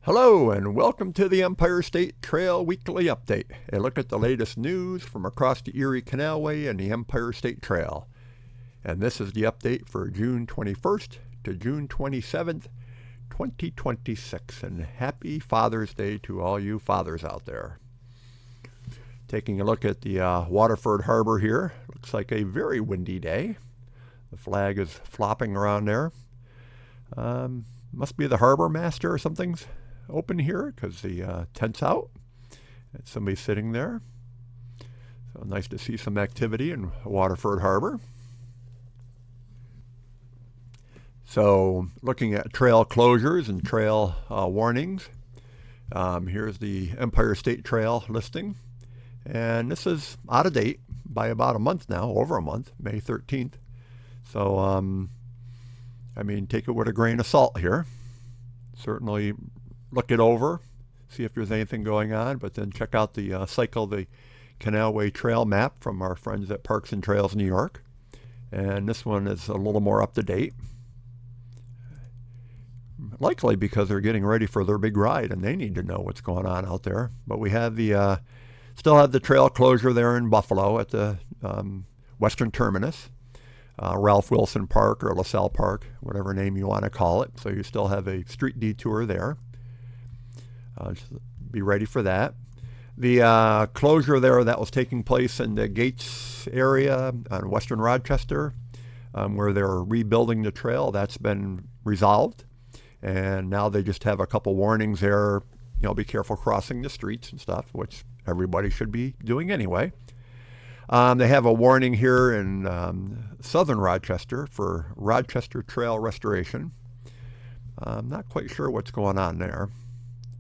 Hello and welcome to the Empire State Trail Weekly Update, a look at the latest news from across the Erie Canalway and the Empire State Trail. And this is the update for June 21st to June 27th, 2026. And happy Father's Day to all you fathers out there. Taking a look at the Waterford Harbor here. Looks like a very windy day. The flag is flopping around there. Must be the harbor master or something's open here because the tent's out and somebody's sitting there. So nice to see some activity in Waterford Harbor. So looking at trail closures and trail warnings, here's the Empire State Trail listing, and this is out of date by about a month now, over a month, May 13th. So I mean, take it with a grain of salt here. Certainly look it over, see if there's anything going on, but then check out the Cycle the Canalway Trail map from our friends at Parks and Trails New York. And this one is a little more up to date. Likely because they're getting ready for their big ride and they need to know what's going on out there. But we have the still have the trail closure there in Buffalo at the western terminus. Ralph Wilson Park or LaSalle Park, whatever name you want to call it. So you still have a street detour there. Just be ready for that. The closure there that was taking place in the Gates area on Western Rochester, where they're rebuilding the trail, that's been resolved. And now they just have a couple warnings there. You know, be careful crossing the streets and stuff, which everybody should be doing anyway. They have a warning here in southern Rochester for Rochester Trail restoration. I'm not quite sure what's going on there,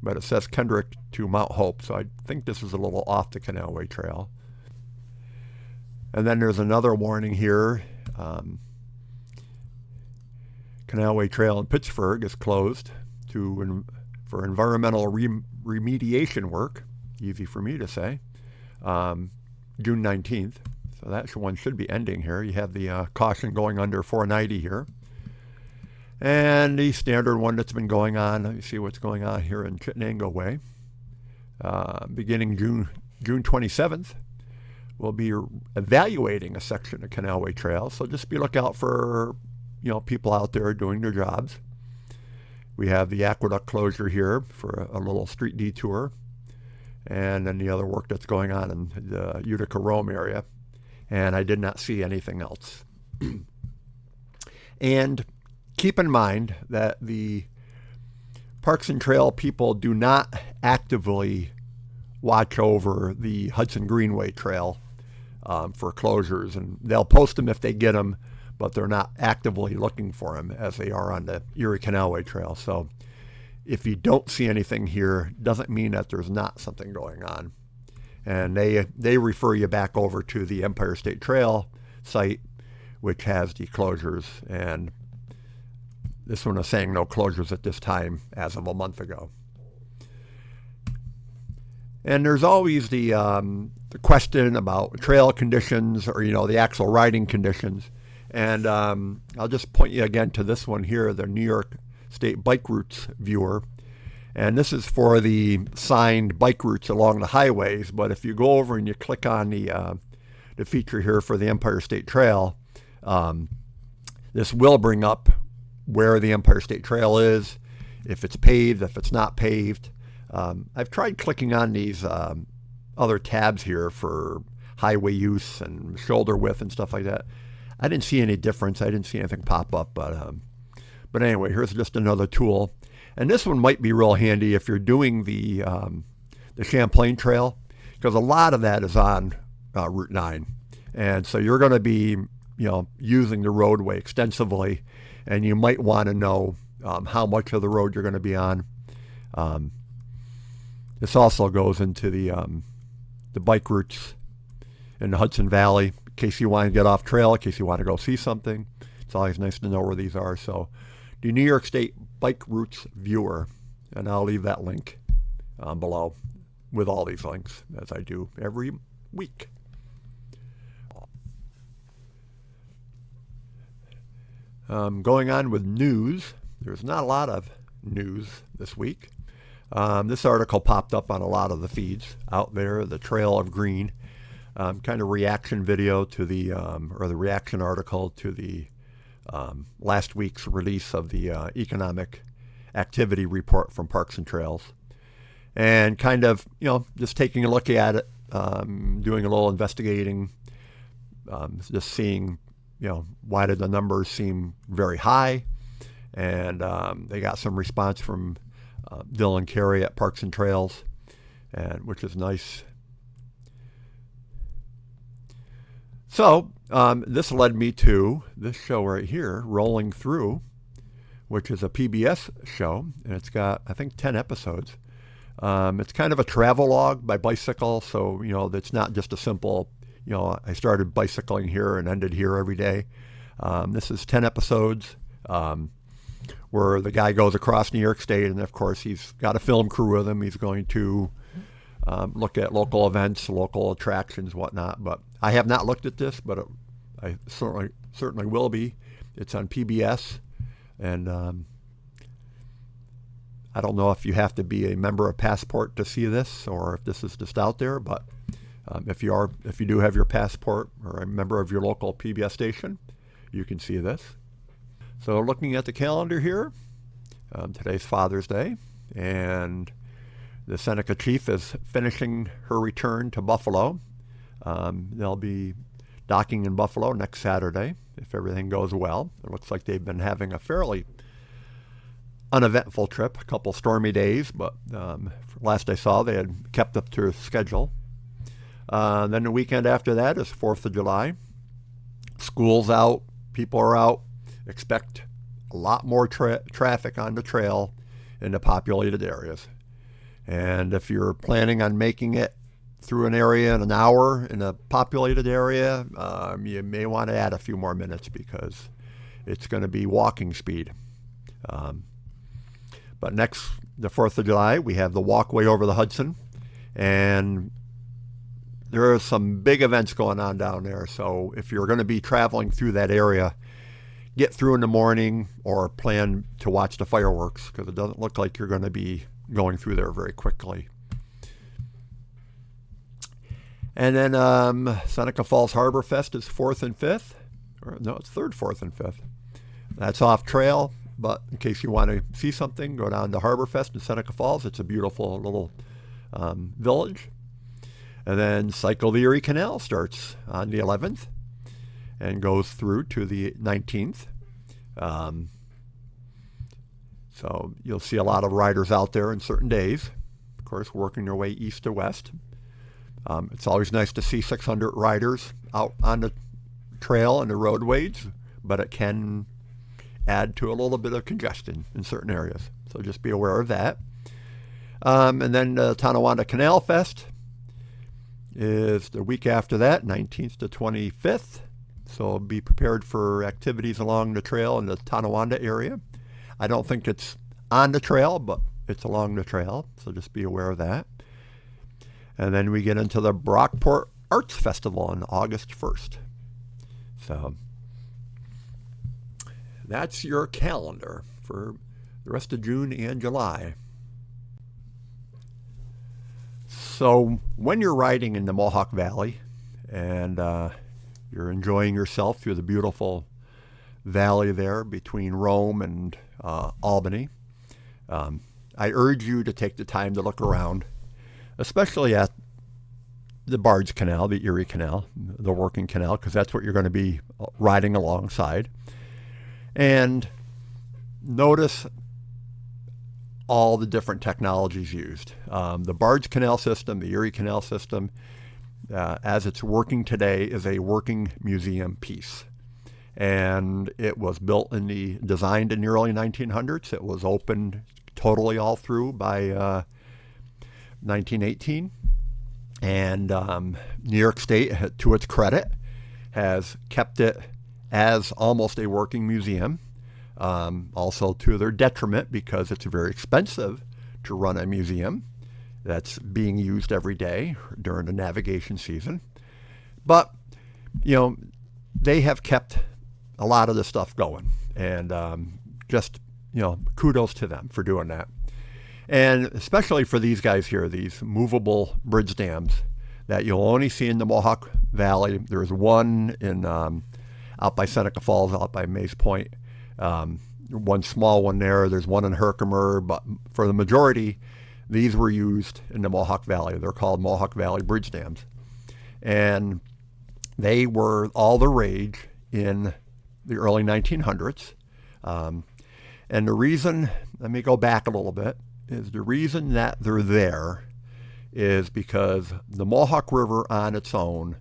but it says Kendrick to Mount Hope, so I think this is a little off the Canalway Trail. And then there's another warning here. Canalway Trail in Pittsburgh is closed for environmental remediation work, easy for me to say, June 19th. So that one should be ending here. You have the caution going under 490 here. And the standard one that's been going on, let me see what's going on here in Chittenango Way. Beginning June 27th, we'll be evaluating a section of Canalway Trail. So just be lookout for people out there doing their jobs. We have the aqueduct closure here for a little street detour. And then the other work that's going on in the Utica Rome area. And I did not see anything else. And keep in mind that the Parks and Trail people do not actively watch over the Hudson Greenway Trail for closures. And they'll post them if they get them, but they're not actively looking for them as they are on the Erie Canalway Trail. So if you don't see anything here, doesn't mean that there's not something going on. And they refer you back over to the Empire State Trail site, which has the closures. And this one is saying no closures at this time as of a month ago. And there's always the question about trail conditions or, the actual riding conditions. And I'll just point you again to this one here, the New York State Bike Routes viewer. And this is for the signed bike routes along the highways. But if you go over and you click on the feature here for the Empire State Trail, this will bring up where the Empire State Trail is, if it's paved, if it's not paved. I've tried clicking on these other tabs here for highway use and shoulder width and stuff like that. I didn't see any difference. I didn't see anything pop up, but anyway, here's just another tool. And this one might be real handy if you're doing the Champlain Trail, because a lot of that is on Route 9. And so you're going to be, using the roadway extensively, and you might want to know how much of the road you're going to be on. This also goes into the bike routes in the Hudson Valley, in case you want to get off trail, in case you want to go see something. It's always nice to know where these are. So the New York State Bike Routes viewer, and I'll leave that link below with all these links, as I do every week. Going on with news, there's not a lot of news this week. This article popped up on a lot of the feeds out there, the Trail of Green, kind of reaction video to the, or the reaction article to the last week's release of the economic activity report from Parks and Trails. And kind of, just taking a look at it, doing a little investigating, just seeing, why did the numbers seem very high? And they got some response from Dylan Carey at Parks and Trails, and which is nice. So this led me to this show right here, Rolling Through, which is a PBS show, and it's got, I think, 10 episodes. It's kind of a travel log by bicycle, so, it's not just a simple, I started bicycling here and ended here every day. This is 10 episodes where the guy goes across New York State, and of course he's got a film crew with him. He's going to look at local events, local attractions, whatnot. But I have not looked at this, but I certainly will be. It's on PBS, and I don't know if you have to be a member of Passport to see this, or if this is just out there. But if you do have your Passport or a member of your local PBS station, you can see this. So looking at the calendar here, today's Father's Day, and the Seneca Chief is finishing her return to Buffalo. They'll be docking in Buffalo next Saturday, if everything goes well. It looks like they've been having a fairly uneventful trip, a couple stormy days, but last I saw, they had kept up to schedule. Then the weekend after that is 4th of July. School's out, people are out. Expect a lot more traffic on the trail in the populated areas. And if you're planning on making it through an area in an hour in a populated area, you may want to add a few more minutes because it's going to be walking speed. But next, the 4th of July, we have the walkway over the Hudson. And there are some big events going on down there. So if you're going to be traveling through that area, get through in the morning or plan to watch the fireworks, because it doesn't look like you're going to be going through there very quickly. And then Seneca Falls Harbor Fest is 4th and 5th. It's 3rd, 4th, and 5th. That's off trail, but in case you want to see something, go down to Harbor Fest in Seneca Falls. It's a beautiful little village. And then Cycle the Erie Canal starts on the 11th and goes through to the 19th. So you'll see a lot of riders out there in certain days, of course, working their way east to west. It's always nice to see 600 riders out on the trail and the roadways, but it can add to a little bit of congestion in certain areas. So just be aware of that. And then the Tonawanda Canal Fest is the week after that, 19th to 25th. So be prepared for activities along the trail in the Tonawanda area. I don't think it's on the trail, but it's along the trail. So just be aware of that. And then we get into the Brockport Arts Festival on August 1st. So that's your calendar for the rest of June and July. So when you're riding in the Mohawk Valley and you're enjoying yourself through the beautiful valley there between Rome and Albany, I urge you to take the time to look around, especially at the Barge Canal, the Erie Canal, the working canal, because that's what you're going to be riding alongside. And notice all the different technologies used. The Barge Canal system, the Erie Canal system, as it's working today, is a working museum piece. And it was designed in the early 1900s. It was opened totally all through by 1918. And New York State, to its credit, has kept it as almost a working museum. Also to their detriment, because it's very expensive to run a museum that's being used every day during the navigation season. But, they have kept a lot of the stuff going. And just, kudos to them for doing that. And especially for these guys here, these movable bridge dams that you'll only see in the Mohawk Valley. There's one in out by Seneca Falls, out by Mays Point. One small one there. There's one in Herkimer, but for the majority, these were used in the Mohawk Valley. They're called Mohawk Valley Bridge Dams. And they were all the rage in the early 1900s. And the reason, let me go back a little bit, is the reason that they're there is because the Mohawk River on its own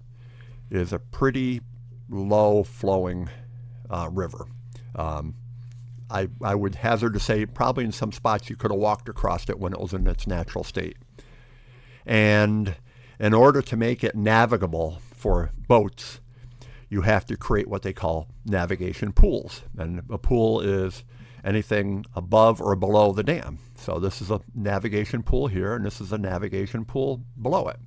is a pretty low-flowing river. I would hazard to say probably in some spots you could have walked across it when it was in its natural state. And in order to make it navigable for boats, you have to create what they call navigation pools. And a pool is anything above or below the dam. So this is a navigation pool here, and this is a navigation pool below it.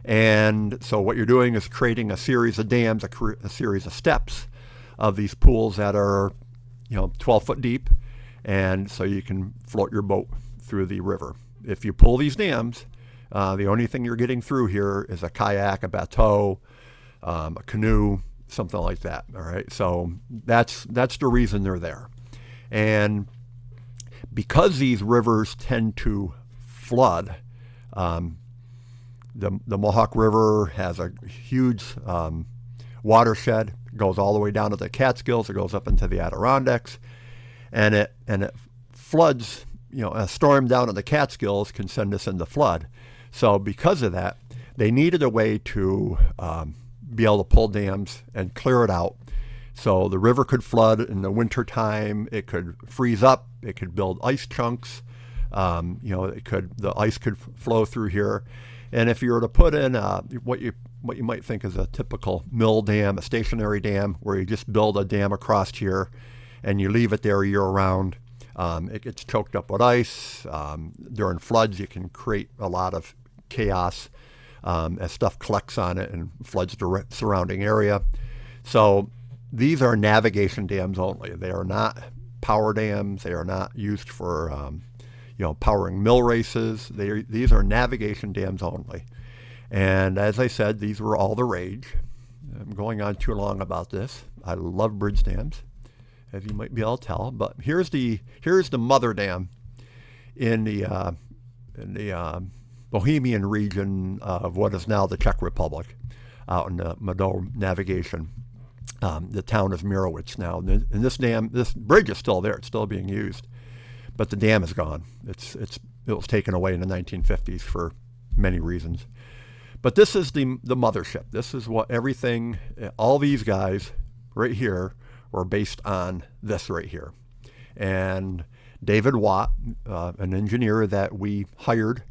And so what you're doing is creating a series of dams, a series of steps of these pools that are 12 foot deep, and so you can float your boat through the river. If you pull these dams, the only thing you're getting through here is a kayak, a bateau, a canoe, something like that. All right, so that's the reason they're there. And because these rivers tend to flood, the Mohawk River has a huge watershed. It goes all the way down to the Catskills. It goes up into the Adirondacks, and it floods. A storm down in the Catskills can send us into flood. So because of that, they needed a way to be able to pull dams and clear it out. So the river could flood in the wintertime. It could freeze up. It could build ice chunks. The ice could flow through here. And if you were to put in what you might think is a typical mill dam, a stationary dam, where you just build a dam across here and you leave it there year round, it gets choked up with ice. During floods, you can create a lot of chaos as stuff collects on it and floods the surrounding area. So these are navigation dams only. They are not power dams. They are not used for powering mill races. These are navigation dams only. And as I said, these were all the rage. I'm going on too long about this. I love bridge dams, as you might be able to tell. But here's the mother dam in the Bohemian region of what is now the Czech Republic, out in the Modo navigation. The town is Mirowitz now, and this bridge is still there. It's still being used, but the dam is gone. It was taken away in the 1950s for many reasons. But this is the mothership. This is what everything, all these guys right here were based on this right here. And David Watt, an engineer that we hired,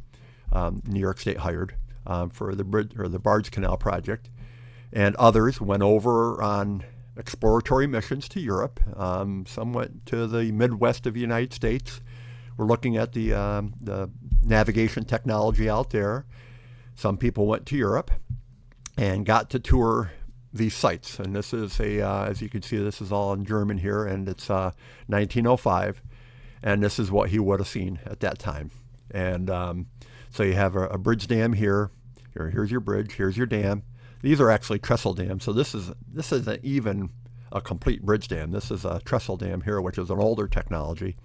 New York State hired for the bridge or the Barge Canal project, and others went over on exploratory missions to Europe. Some went to the Midwest of the United States. We're looking at the navigation technology out there. Some people went to Europe and got to tour these sites. And this is as you can see, this is all in German here, and it's 1905. And this is what he would have seen at that time. And so you have a bridge dam here. Here's your bridge. Here's your dam. These are actually trestle dams. So this isn't even a complete bridge dam. This is a trestle dam here, which is an older technology.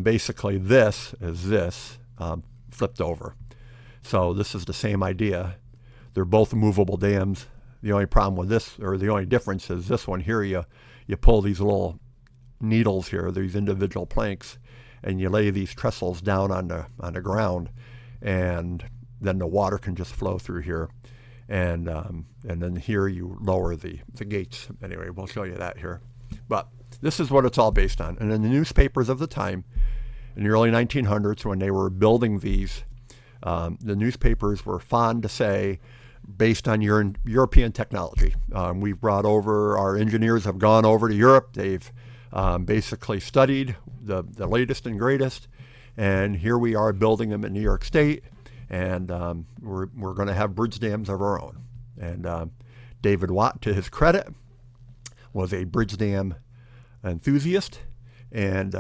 Basically, this is flipped over. So this is the same idea. They're both movable dams. The only problem with this, or the only difference, is this one here, you pull these little needles here, these individual planks, and you lay these trestles down on the ground, and then the water can just flow through here. And then here you lower the gates. Anyway, we'll show you that here. But this is what it's all based on. And in the newspapers of the time, in the early 1900s, when they were building these, the newspapers were fond to say, based on your European technology. We've brought over, our engineers have gone over to Europe. They've basically studied the latest and greatest. And here we are building them in New York State. And we're going to have bridge dams of our own. And David Watt, to his credit, was a bridge dam enthusiast. And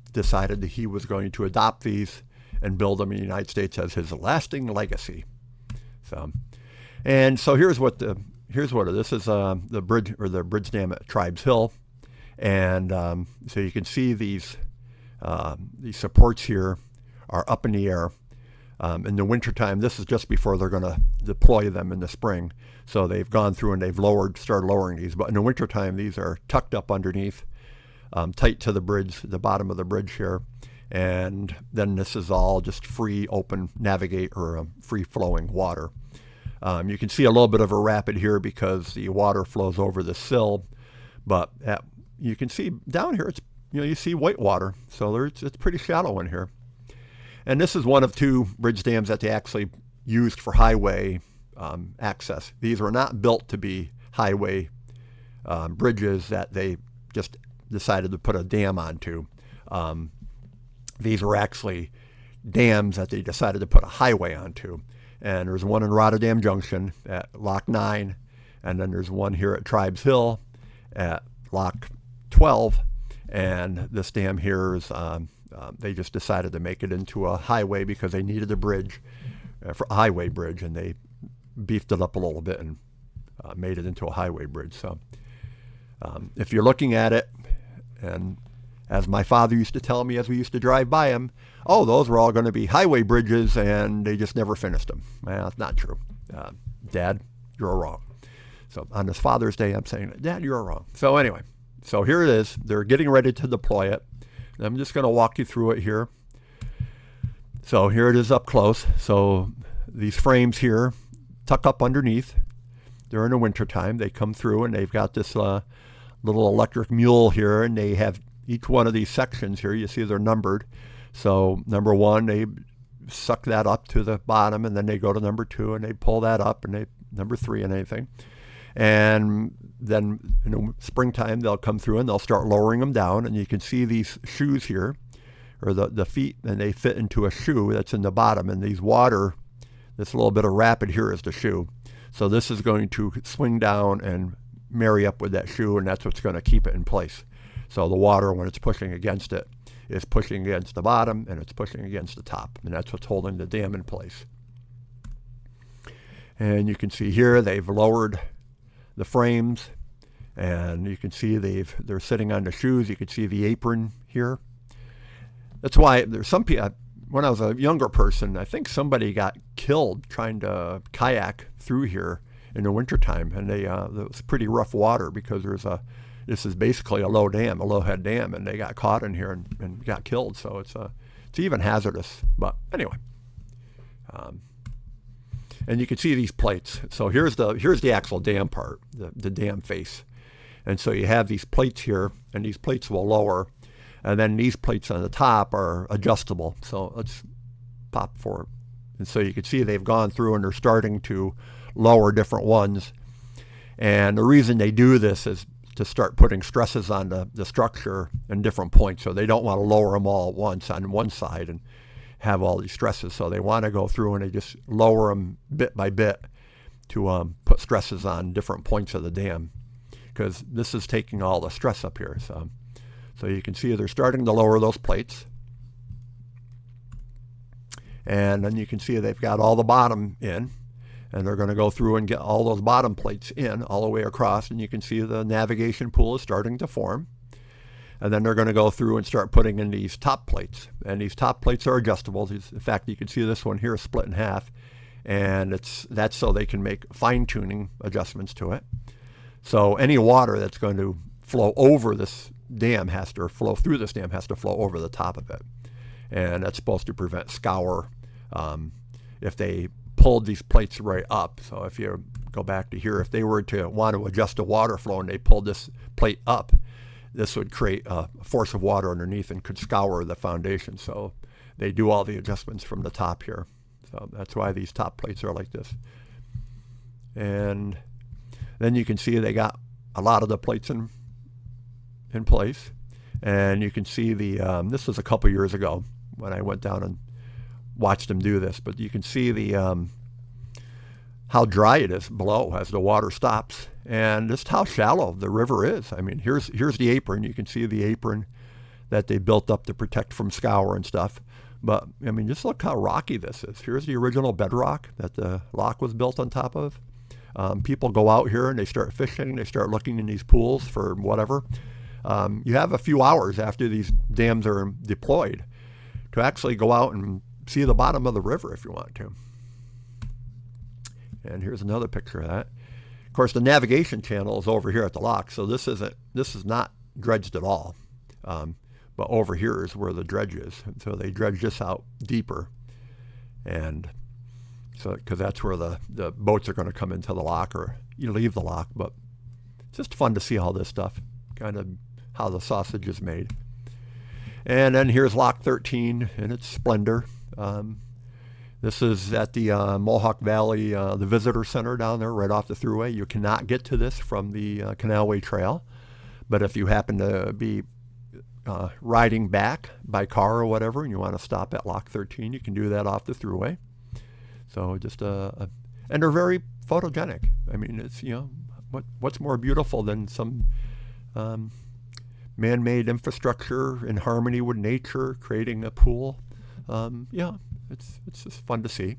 decided that he was going to adopt these and build them in the United States as his lasting legacy. So, and so here's what this is the bridge dam at Tribes Hill, and so you can see these supports here are up in the air. In the wintertime, this is just before they're going to deploy them in the spring. So they've gone through and they've started lowering these. But in the wintertime, these are tucked up underneath, tight to the bridge, the bottom of the bridge here. And then this is all just free, open, navigate, or free-flowing water. You can see a little bit of a rapid here because the water flows over the sill. But you can see down here, you see white water. So it's pretty shallow in here. And this is one of two bridge dams that they actually used for highway access. These were not built to be highway bridges that they just decided to put a dam onto. These were actually dams that they decided to put a highway onto. And there's one in Rotterdam Junction at Lock 9, and then there's one here at Tribes Hill at Lock 12. And this dam here is they just decided to make it into a highway because they needed a bridge, for a highway bridge, and they beefed it up a little bit and made it into a highway bridge. So if you're looking at it, and as my father used to tell me as we used to drive by him, oh, those were all going to be highway bridges, and they just never finished them. Well, that's not true. Dad, you're wrong. So on this Father's Day, I'm saying, Dad, you're wrong. So anyway, so here it is. They're getting ready to deploy it. I'm just going to walk you through it here. So here it is up close. So these frames here tuck up underneath during the wintertime. They come through and they've got this little electric mule here, and they have each one of these sections here. You see they're numbered. So number 1, they suck that up to the bottom, and then they go to number 2 and they pull that up, and number 3 and anything. And then in the springtime, they'll come through and they'll start lowering them down. And you can see these shoes here, or the feet, and they fit into a shoe that's in the bottom. And these water, this little bit of rapid here is the shoe. So this is going to swing down and marry up with that shoe, and that's what's going to keep it in place. So the water, when it's pushing against it, is pushing against the bottom, and it's pushing against the top. And that's what's holding the dam in place. And you can see here they've lowered the frames, and you can see they're sitting on the shoes. You can see the apron here. That's why there's some people, when I was a younger person, I think somebody got killed trying to kayak through here in the wintertime, and it was pretty rough water because this is basically a low head dam, and they got caught in here and got killed. So it's even hazardous. But anyway, and you can see these plates. So here's the actual dam part, the dam face. And so you have these plates here, and these plates will lower, and then these plates on the top are adjustable. So let's pop forward. And so you can see they've gone through and they're starting to lower different ones. And the reason they do this is to start putting stresses on the structure in different points. So they don't want to lower them all at once on one side and have all these stresses. So they want to go through and they just lower them bit by bit to put stresses on different points of the dam, because this is taking all the stress up here. So you can see they're starting to lower those plates. And then you can see they've got all the bottom in, and they're going to go through and get all those bottom plates in all the way across. And you can see the navigation pool is starting to form. And then they're going to go through and start putting in these top plates. And these top plates are adjustable. In fact, you can see this one here is split in half. And that's so they can make fine-tuning adjustments to it. So any water that's going to flow over this dam flow through this dam has to flow over the top of it. And that's supposed to prevent scour if they pulled these plates right up. So if you go back to here, if they were to want to adjust the water flow and they pulled this plate up, this would create a force of water underneath and could scour the foundation. So they do all the adjustments from the top here. So that's why these top plates are like this. And then you can see they got a lot of the plates in place. And you can see this was a couple years ago when I went down and watched them do this, but you can see how dry it is below as the water stops, and just how shallow the river is. I mean, here's the apron. You can see the apron that they built up to protect from scour and stuff. But, I mean, just look how rocky this is. Here's the original bedrock that the lock was built on top of. People go out here and they start fishing. They start looking in these pools for whatever. You have a few hours after these dams are deployed to actually go out and see the bottom of the river if you want to. And here's another picture of that. Of course, the navigation channel is over here at the lock, so this is not dredged at all. But over here is where the dredge is. And so they dredge this out deeper. And so, because that's where the boats are going to come into the lock or you leave the lock. But it's just fun to see all this stuff, kind of how the sausage is made. And then here's Lock 13 in its splendor. This is at the Mohawk Valley, the visitor center down there right off the thruway. You cannot get to this from the Canalway Trail. But if you happen to be riding back by car or whatever, and you want to stop at Lock 13, you can do that off the thruway. So just and they're very photogenic. I mean, it's, you know, what's more beautiful than some man-made infrastructure in harmony with nature, creating a pool? Yeah, it's just fun to see.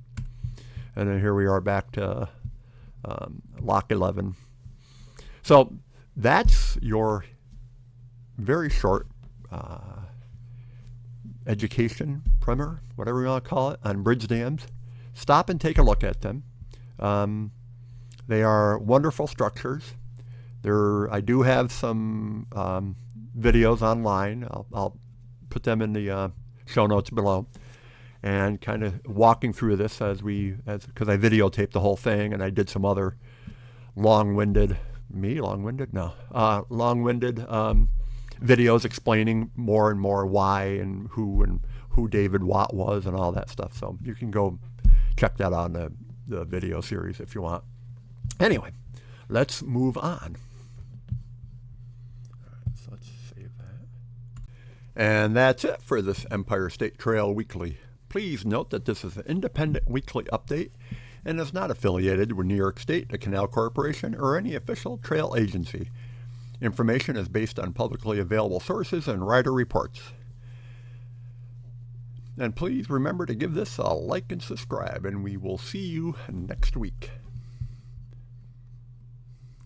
And then here we are back to Lock 11. So that's your very short education primer, whatever you want to call it, on bridge dams. Stop and take a look at them. They are wonderful structures. I do have some videos online. I'll put them in the show notes below, and kind of walking through this because I videotaped the whole thing, and I did some other long-winded videos explaining more and more why and who David Watt was and all that stuff. So you can go check that out in the video series if you want. Anyway, let's move on. All right, so let's save that. And that's it for this Empire State Trail Weekly. Please note that this is an independent weekly update and is not affiliated with New York State, the Canal Corporation, or any official trail agency. Information is based on publicly available sources and rider reports. And please remember to give this a like and subscribe, and we will see you next week.